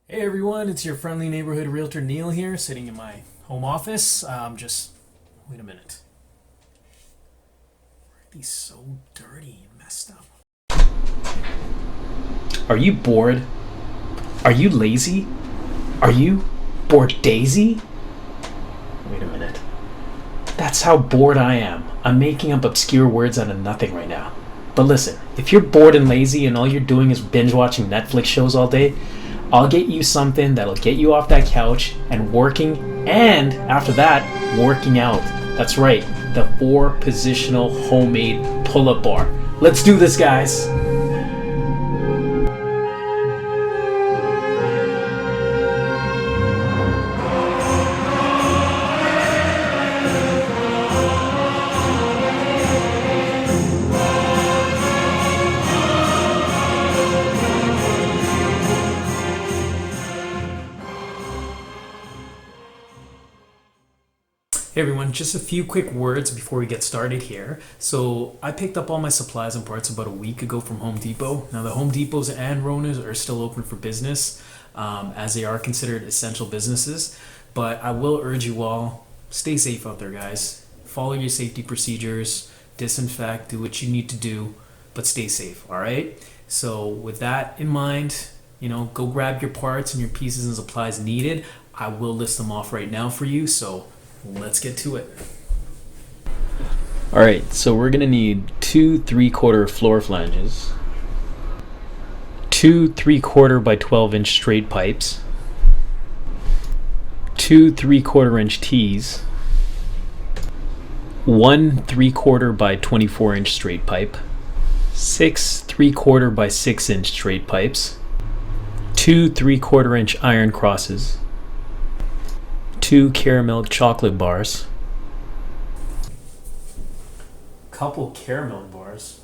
Hey everyone, it's your friendly neighborhood realtor Neil here, sitting in my home office. Wait a minute. Why are these so dirty and messed up? Are you bored? Are you lazy? Are you bored daisy? Wait a minute. That's how bored I am. I'm making up obscure words out of nothing right now. But listen, if you're bored and lazy and all you're doing is binge watching Netflix shows all day, I'll get you something that'll get you off that couch and working, and after that, working out. That's right, the 4-positional homemade pull-up bar. Let's do this, guys. Hey everyone, just a few quick words before we get started here. So I picked up all my supplies and parts about a week ago from Home Depot. Now the Home Depots and Ronas are still open for business, as they are considered essential businesses. But I will urge you all, stay safe out there, guys. Follow your safety procedures, disinfect, do what you need to do, but stay safe, all right? So with that in mind, go grab your parts and your pieces and supplies needed. I will list them off right now for you, so let's get to it. Alright, so we're gonna need 2 3/4 floor flanges, 2 3/4 by 12-inch straight pipes, 2 3/4-inch tees, 1 3/4 by 24-inch straight pipe, 6 3/4 by 6-inch straight pipes, 2 3/4-inch iron crosses, 2 caramel chocolate bars, Couple caramel bars,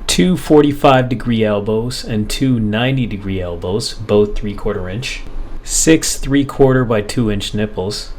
2 45-degree elbows and 2 90-degree elbows, both 3/4 inch, 6 3/4 by 2-inch nipples,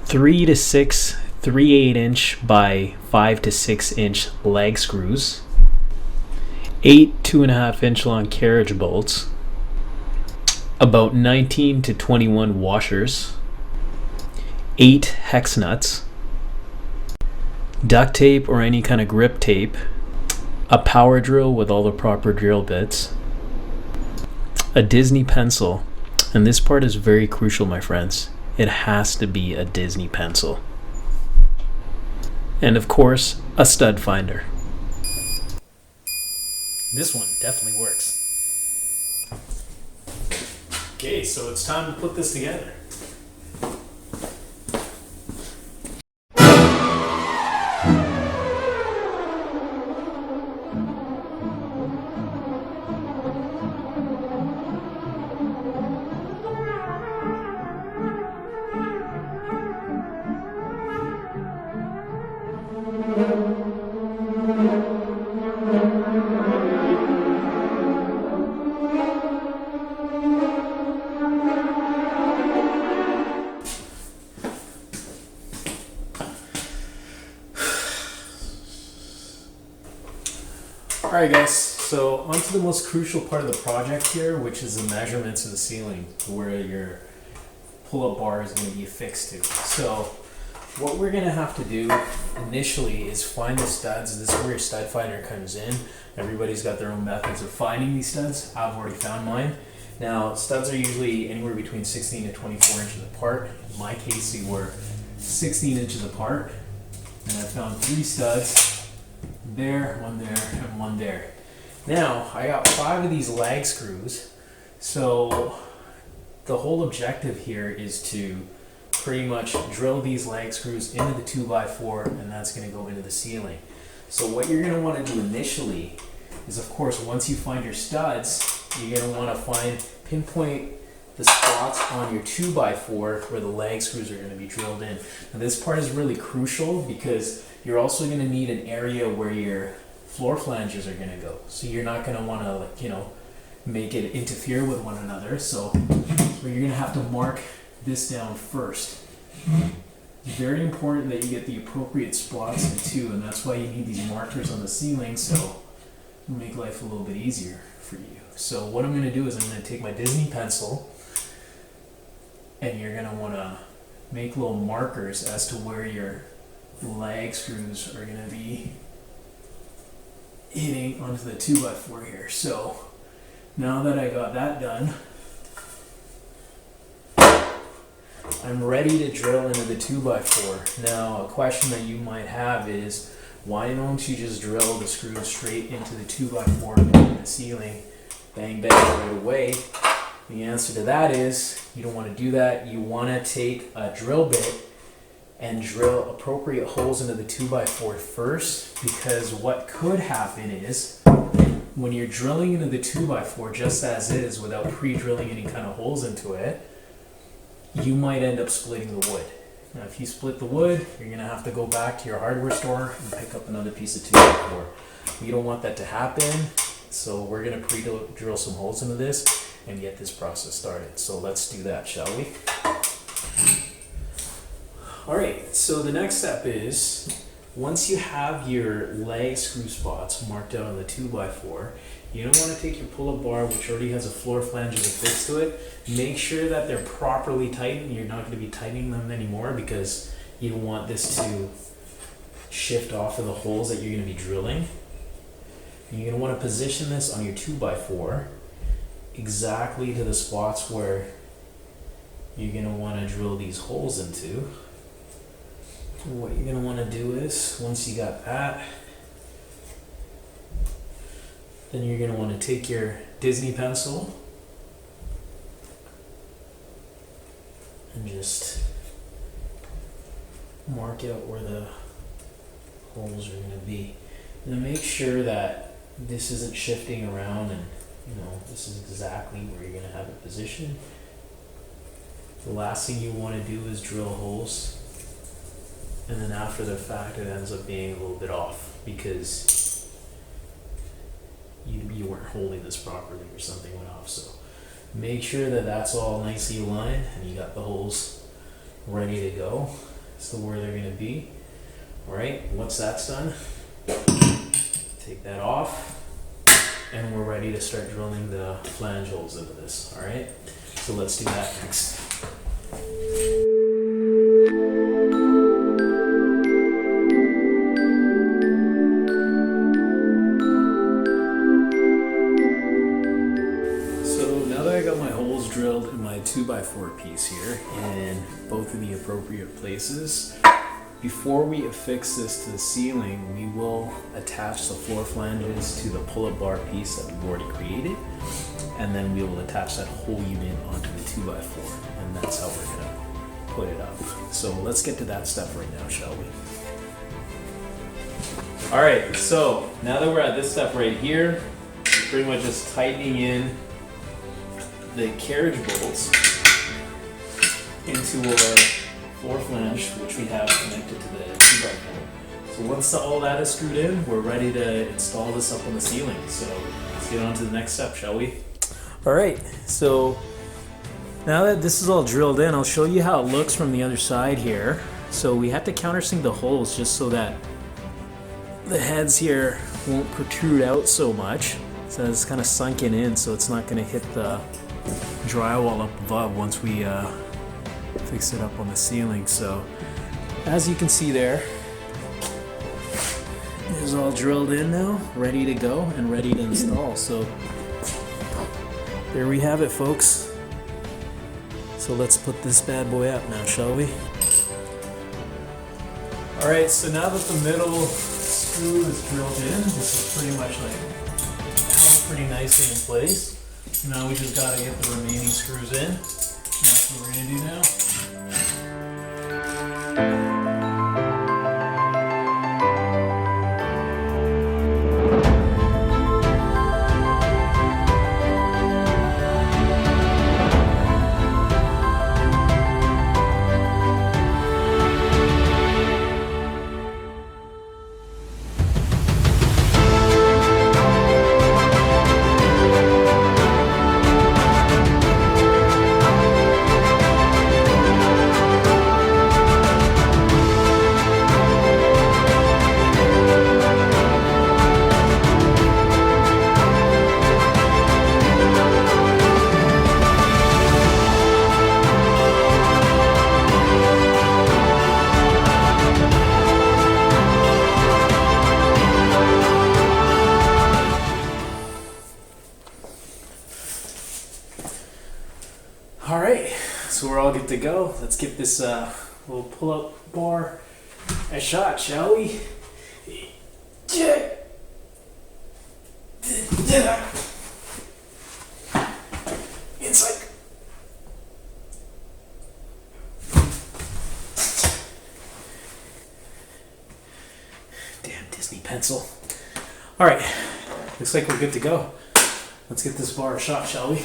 3 to 6 3/8 inch by 5 to 6 inch lag screws, 8 2.5 inch long carriage bolts, about 19 to 21 washers, 8 hex nuts, duct tape or any kind of grip tape, a power drill with all the proper drill bits, a Disney pencil, and this part is very crucial, my friends. It has to be a Disney pencil. And of course, a stud finder. this one definitely works. Okay, so it's time to put this together. Alright guys, so on to the most crucial part of the project here, which is the measurements of the ceiling, where your pull-up bar is going to be affixed to. So what we're going to have to do initially is find the studs. This is where your stud finder comes in. Everybody's got their own methods of finding these studs. I've already found mine. Now studs are usually anywhere between 16 to 24 inches apart. In my case they were 16 inches apart, and I found 3 studs. There, one there, and one there. Now, I got 5 of these lag screws. So, the whole objective here is to pretty much drill these lag screws into the 2x4, and that's going to go into the ceiling. So what you're going to want to do initially is, of course, once you find your studs, you're going to want to pinpoint the spots on your 2x4 where the lag screws are going to be drilled in. Now this part is really crucial because you're also going to need an area where your floor flanges are going to go. So you're not going to want to, make it interfere with one another. So you're going to have to mark this down first. It's very important that you get the appropriate spots too, and that's why you need these markers on the ceiling, so it'll make life a little bit easier for for you. So what I'm going to do is I'm going to take my Disney pencil, and you're going to want to make little markers as to where your lag screws are going to be hitting onto the 2x4 here. So now that I got that done, I'm ready to drill into the 2x4. Now, a question that you might have is, why don't you just drill the screws straight into the 2x4 in the ceiling, bang bang right away? The answer to that is, you don't want to do that. You want to take a drill bit and drill appropriate holes into the 2x4 first, because what could happen is, when you're drilling into the 2x4 just as is without pre-drilling any kind of holes into it, you might end up splitting the wood. Now, if you split the wood, you're going to have to go back to your hardware store and pick up another piece of 2x4. We don't want that to happen, so we're going to pre-drill some holes into this and get this process started. So let's do that, shall we? Alright, so the next step is, once you have your lag screw spots marked out on the 2x4, you don't want to take your pull-up bar, which already has a floor flange affixed to it. Make sure that they're properly tightened. You're not going to be tightening them anymore because you don't want this to shift off of the holes that you're going to be drilling. And you're going to want to position this on your 2x4 exactly to the spots where you're going to want to drill these holes into. What you're going to want to do is, once you got that, then you're going to want to take your Disney pencil and just mark out where the holes are going to be. Now make sure that this isn't shifting around, and this is exactly where you're going to have it positioned. The last thing you want to do is drill holes, and then after the fact it ends up being a little bit off because you weren't holding this properly or something went off. So make sure that that's all nicely aligned and you got the holes ready to go as to where they're going to be. Alright, once that's done, take that off and we're ready to start drilling the flange holes into this. Alright, so let's do that next. Drilled in my 2x4 piece here in both of the appropriate places. Before we affix this to the ceiling, we will attach the floor flanges to the pull-up bar piece that we've already created, and then we will attach that whole unit onto the 2x4, and that's how we're going to put it up. So let's get to that step right now, shall we? Alright, so now that we're at this step right here, we're pretty much just tightening in the carriage bolts into our floor flange, which we have connected to the 2x4. So once all that is screwed in, we're ready to install this up on the ceiling. So let's get on to the next step, shall we? Alright, so now that this is all drilled in, I'll show you how it looks from the other side here. So we have to countersink the holes just so that the heads here won't protrude out so much. So it's kind of sunken in, so it's not going to hit the drywall up above once we fix it up on the ceiling. So as you can see there, it is all drilled in now, ready to go and ready to install. So there we have it, folks. So let's put this bad boy up now, shall we? Alright, so now that the middle screw is drilled in, this is pretty much held pretty nicely in place. Now we just gotta get the remaining screws in. That's what we're gonna do now. All right, so we're all good to go. Let's give this little pull-up bar a shot, shall we? It's like damn Disney pencil. All right, looks like we're good to go. Let's get this bar a shot, shall we?